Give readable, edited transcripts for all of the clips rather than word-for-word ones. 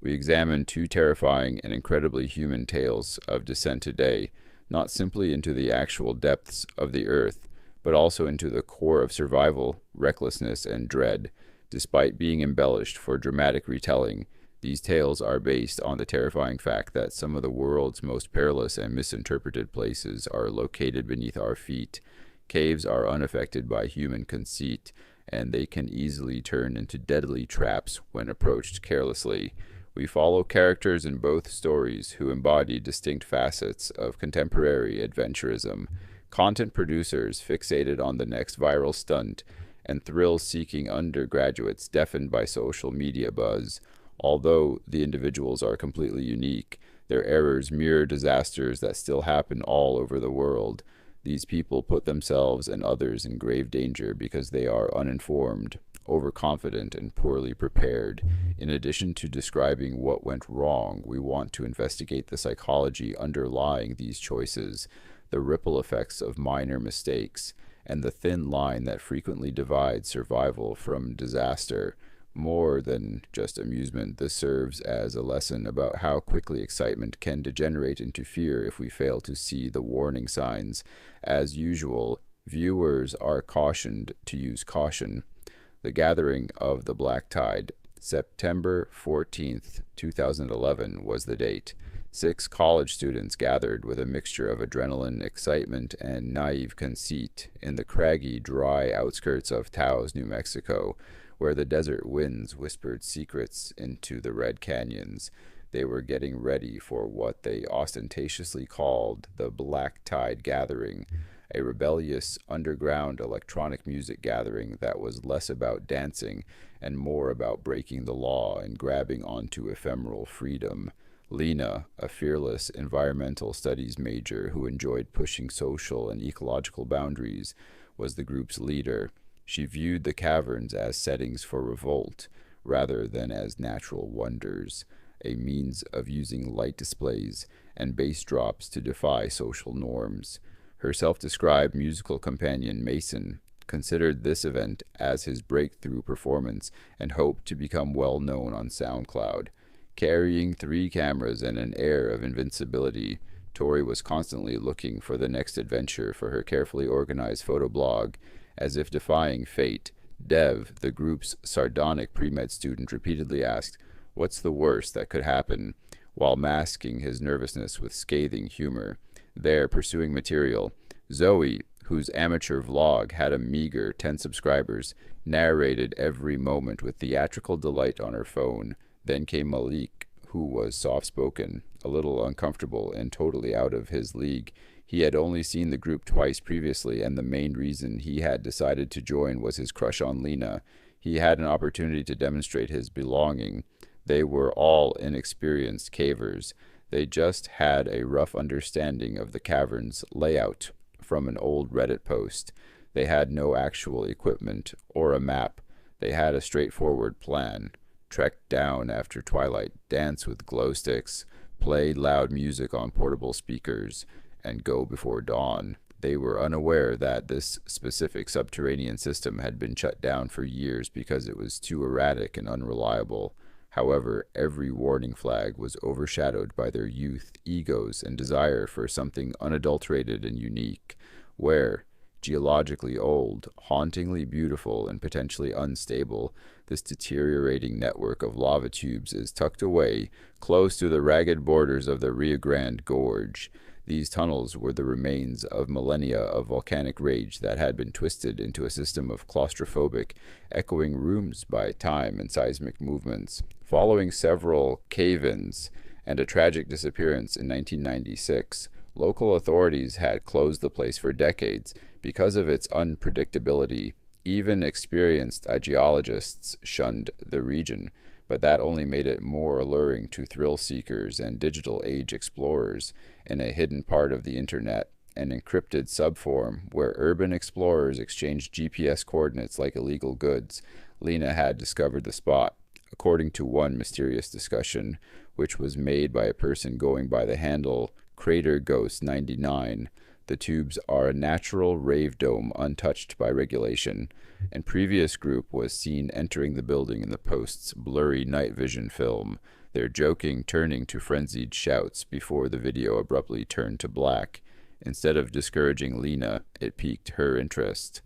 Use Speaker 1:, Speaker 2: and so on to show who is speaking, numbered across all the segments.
Speaker 1: We examine two terrifying and incredibly human tales of descent today, not simply into the actual depths of the earth, but also into the core of survival, recklessness, and dread. Despite being embellished for dramatic retelling, these tales are based on the terrifying fact that some of the world's most perilous and misinterpreted places are located beneath our feet. Caves are unaffected by human conceit, and they can easily turn into deadly traps when approached carelessly. We follow characters in both stories who embody distinct facets of contemporary adventurism: content producers fixated on the next viral stunt, and thrill-seeking undergraduates deafened by social media buzz. Although the individuals are completely unique, their errors mirror disasters that still happen all over the world. These people put themselves and others in grave danger because they are uninformed, overconfident, and poorly prepared. In addition to describing what went wrong, we want to investigate the psychology underlying these choices, the ripple effects of minor mistakes, and the thin line that frequently divides survival from disaster. More than just amusement, this serves as a lesson about how quickly excitement can degenerate into fear if we fail to see the warning signs. As usual, viewers are cautioned to use caution. The Gathering of the Black Tide, September 14th, 2011 was the date. 6 college students gathered with a mixture of adrenaline, excitement, and naive conceit in the craggy, dry outskirts of Taos, New Mexico, where the desert winds whispered secrets into the red canyons. They were getting ready for what they ostentatiously called the Black Tide Gathering, a rebellious underground electronic music gathering that was less about dancing and more about breaking the law and grabbing onto ephemeral freedom. Lena, a fearless environmental studies major who enjoyed pushing social and ecological boundaries, was the group's leader. She viewed the caverns as settings for revolt, rather than as natural wonders, a means of using light displays and bass drops to defy social norms. Her self-described musical companion, Mason, considered this event as his breakthrough performance and hoped to become well known on SoundCloud. Carrying 3 cameras and an air of invincibility, Tori was constantly looking for the next adventure for her carefully organized photo blog. As if defying fate, Dev, the group's sardonic pre-med student, repeatedly asked, "What's the worst that could happen?" while masking his nervousness with scathing humor. There, pursuing material, Zoe, whose amateur vlog had a meager 10 subscribers, narrated every moment with theatrical delight on her phone. Then came Malik, who was soft-spoken, a little uncomfortable, and totally out of his league. He had only seen the group twice previously, and the main reason he had decided to join was his crush on Lena. He had an opportunity to demonstrate his belonging. They were all inexperienced cavers. They just had a rough understanding of the cavern's layout from an old Reddit post. They had no actual equipment or a map. They had a straightforward plan: trek down after twilight, dance with glow sticks, play loud music on portable speakers, and go before dawn. They were unaware that this specific subterranean system had been shut down for years because it was too erratic and unreliable. However, every warning flag was overshadowed by their youth, egos, and desire for something unadulterated and unique. Where, geologically old, hauntingly beautiful, and potentially unstable, this deteriorating network of lava tubes is tucked away close to the ragged borders of the Rio Grande Gorge. These tunnels were the remains of millennia of volcanic rage that had been twisted into a system of claustrophobic, echoing rooms by time and seismic movements. Following several cave-ins and a tragic disappearance in 1996, local authorities had closed the place for decades because of its unpredictability. Even experienced geologists shunned the region, but that only made it more alluring to thrill seekers and digital age explorers. In a hidden part of the internet, an encrypted subforum where urban explorers exchanged GPS coordinates like illegal goods, Lena had discovered the spot. According to one mysterious discussion, which was made by a person going by the handle Crater Ghost 99, the tubes are a natural rave dome untouched by regulation, and previous group was seen entering the building in the post's blurry night vision film. their joking turning to frenzied shouts before the video abruptly turned to black. Instead of discouraging Lena, it piqued her interest.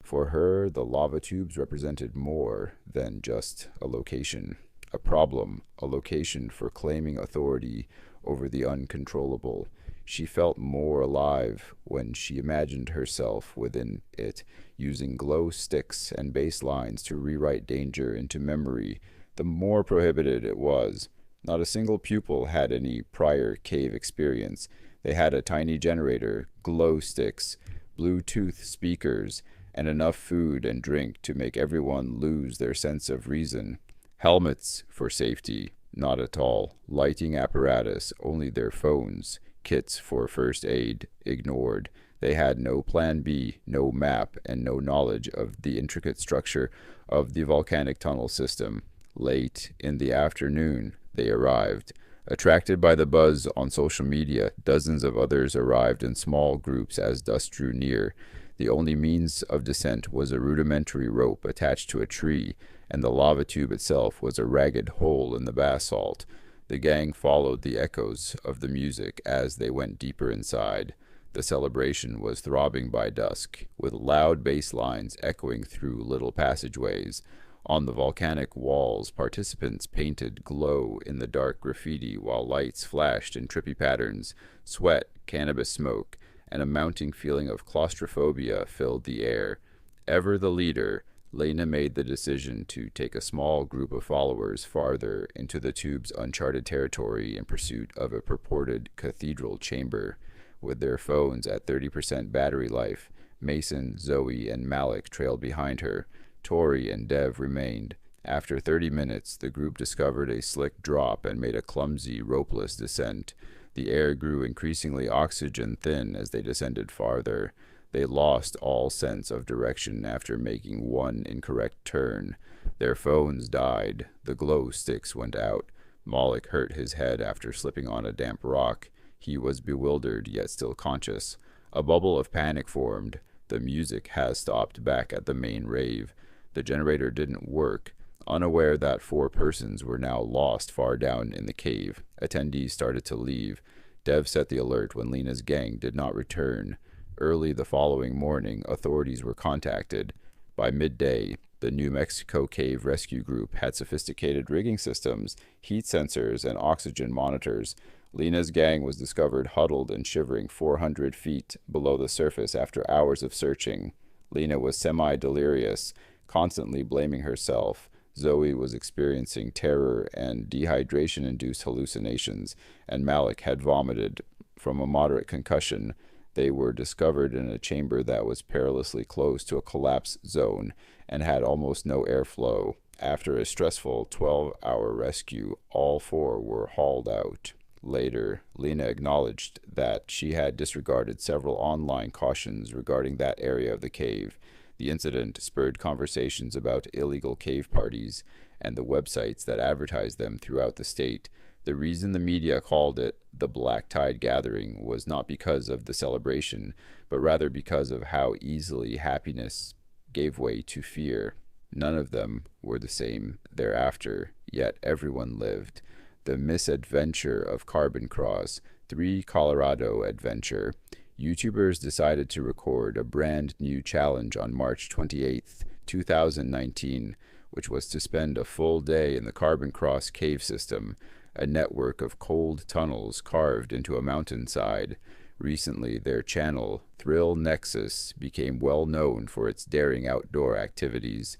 Speaker 1: For her, the lava tubes represented more than just a location, a problem, a location for claiming authority over the uncontrollable. She felt more alive when she imagined herself within it, using glow sticks and baselines to rewrite danger into memory. The more prohibited it was. Not a single pupil had any prior cave experience. They had a tiny generator, glow sticks, Bluetooth speakers, and enough food and drink to make everyone lose their sense of reason. Helmets for safety, not at all. Lighting apparatus, only their phones. Kits for first aid, ignored. They had no plan B, no map, and no knowledge of the intricate structure of the volcanic tunnel system. Late in the afternoon, they arrived. Attracted by the buzz on social media, dozens of others arrived in small groups as dusk drew near. The only means of descent was a rudimentary rope attached to a tree, and the lava tube itself was a ragged hole in the basalt. The gang followed the echoes of the music as they went deeper inside. The celebration was throbbing by dusk, with loud bass lines echoing through little passageways. On the volcanic walls, participants painted glow-in-the-dark graffiti while lights flashed in trippy patterns. Sweat, cannabis smoke, and a mounting feeling of claustrophobia filled the air. Ever the leader, Lena made the decision to take a small group of followers farther into the tube's uncharted territory in pursuit of a purported cathedral chamber. With their phones at 30% battery life, Mason, Zoe, and Malik trailed behind her. Tori and Dev remained. After 30 minutes, the group discovered a slick drop and made a clumsy, ropeless descent. The air grew increasingly oxygen-thin as they descended farther. They lost all sense of direction after making one incorrect turn. Their phones died. The glow sticks went out. Malik hurt his head after slipping on a damp rock. He was bewildered, yet still conscious. A bubble of panic formed. The music has stopped back at the main rave. The generator didn't work. Unaware that 4 persons were now lost far down in the cave, attendees started to leave. Dev set the alert when Lena's gang did not return. Early the following morning, authorities were contacted. By midday, the New Mexico Cave Rescue Group had sophisticated rigging systems, heat sensors, and oxygen monitors. Lena's gang was discovered huddled and shivering 400 feet below the surface after hours of searching. Lena was semi-delirious, constantly blaming herself. Zoe was experiencing terror and dehydration-induced hallucinations, and Malik had vomited from a moderate concussion. They were discovered in a chamber that was perilously close to a collapse zone and had almost no airflow. After a stressful 12-hour rescue, all 4 were hauled out. Later, Lena acknowledged that she had disregarded several online cautions regarding that area of the cave. The incident spurred conversations about illegal cave parties and the websites that advertised them throughout the state. The reason the media called it the Black Tide Gathering was not because of the celebration, but rather because of how easily happiness gave way to fear. None of them were the same thereafter, yet everyone lived. The misadventure of Carbon Cross, 3 Colorado adventure. YouTubers decided to record a brand new challenge on March 28, 2019, which was to spend a full day in the Carbon Cross cave system, a network of cold tunnels carved into a mountainside. Recently, their channel, Thrill Nexus, became well known for its daring outdoor activities.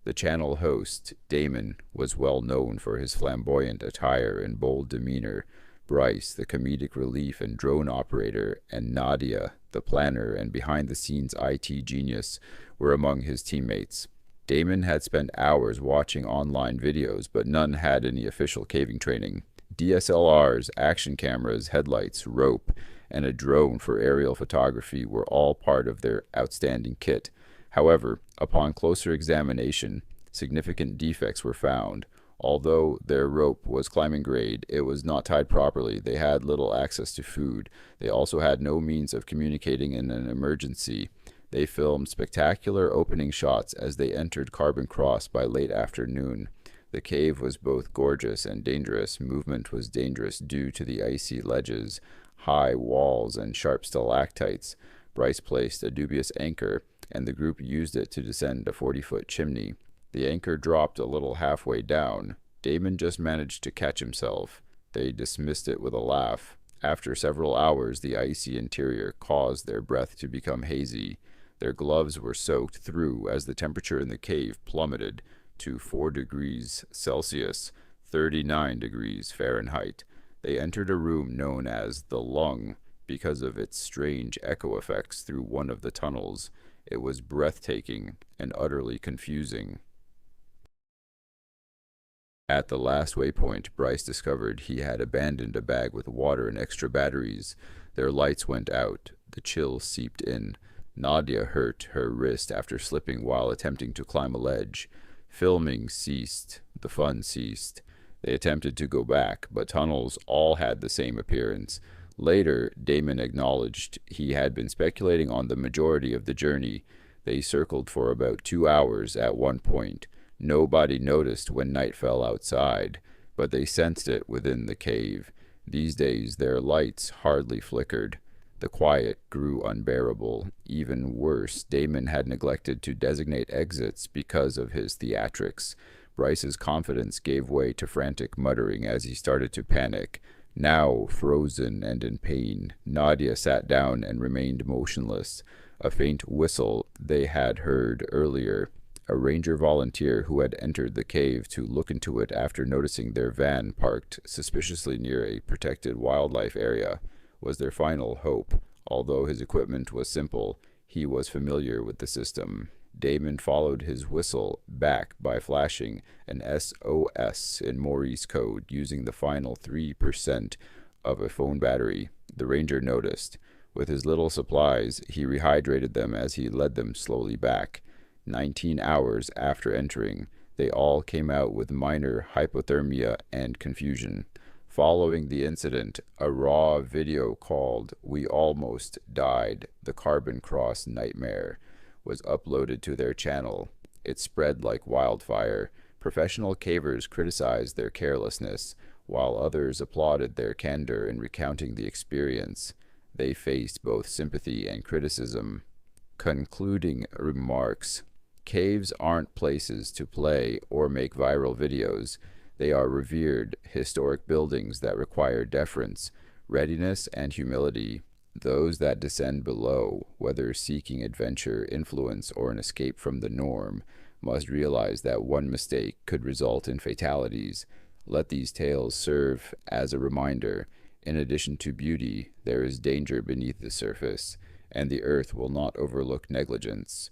Speaker 1: The channel host, Damon, was well known for his flamboyant attire and bold demeanor. Bryce, the comedic relief and drone operator, and Nadia, the planner and behind-the-scenes IT genius, were among his teammates. Damon had spent hours watching online videos, but none had any official caving training. DSLRs, action cameras, headlights, rope, and a drone for aerial photography were all part of their outstanding kit. However, upon closer examination, significant defects were found. Although their rope was climbing grade, it was not tied properly. They had little access to food. They also had no means of communicating in an emergency. They filmed spectacular opening shots as they entered Carbon Cross by late afternoon. The cave was both gorgeous and dangerous. Movement was dangerous due to the icy ledges, high walls, and sharp stalactites. Bryce placed a dubious anchor, and the group used it to descend a 40-foot chimney. The anchor dropped a little halfway down. Damon just managed to catch himself. They dismissed it with a laugh. After several hours, the icy interior caused their breath to become hazy. Their gloves were soaked through as the temperature in the cave plummeted to 4 degrees Celsius, 39 degrees Fahrenheit. They entered a room known as the Lung because of its strange echo effects through one of the tunnels. It was breathtaking and utterly confusing. At the last waypoint, Bryce discovered he had abandoned a bag with water and extra batteries. Their lights went out. The chill seeped in. Nadia hurt her wrist after slipping while attempting to climb a ledge. Filming ceased. The fun ceased. They attempted to go back, but tunnels all had the same appearance. Later, Damon acknowledged he had been speculating on the majority of the journey. They circled for about 2 hours at one point. Nobody noticed when night fell outside, but they sensed it within the cave. These days, their lights hardly flickered. The quiet grew unbearable. Even worse, Damon had neglected to designate exits because of his theatrics. Bryce's confidence gave way to frantic muttering as he started to panic. Now, frozen and in pain, Nadia sat down and remained motionless. A faint whistle they had heard earlier. A ranger volunteer who had entered the cave to look into it after noticing their van parked suspiciously near a protected wildlife area was their final hope. Although his equipment was simple, he was familiar with the system. Damon followed his whistle back by flashing an SOS in Morse code using the final 3% of a phone battery. The ranger noticed. With his little supplies, he rehydrated them as he led them slowly back. 19 hours after entering, they all came out with minor hypothermia and confusion. Following the incident, a raw video called "We Almost Died, the Carbon Cross Nightmare" was uploaded to their channel. It spread like wildfire. Professional cavers criticized their carelessness, while others applauded their candor in recounting the experience. They faced both sympathy and criticism. Concluding remarks: caves aren't places to play or make viral videos. They are revered, historic buildings that require deference, readiness, and humility. Those that descend below, whether seeking adventure, influence, or an escape from the norm, must realize that one mistake could result in fatalities. Let these tales serve as a reminder. In addition to beauty, there is danger beneath the surface, and the earth will not overlook negligence.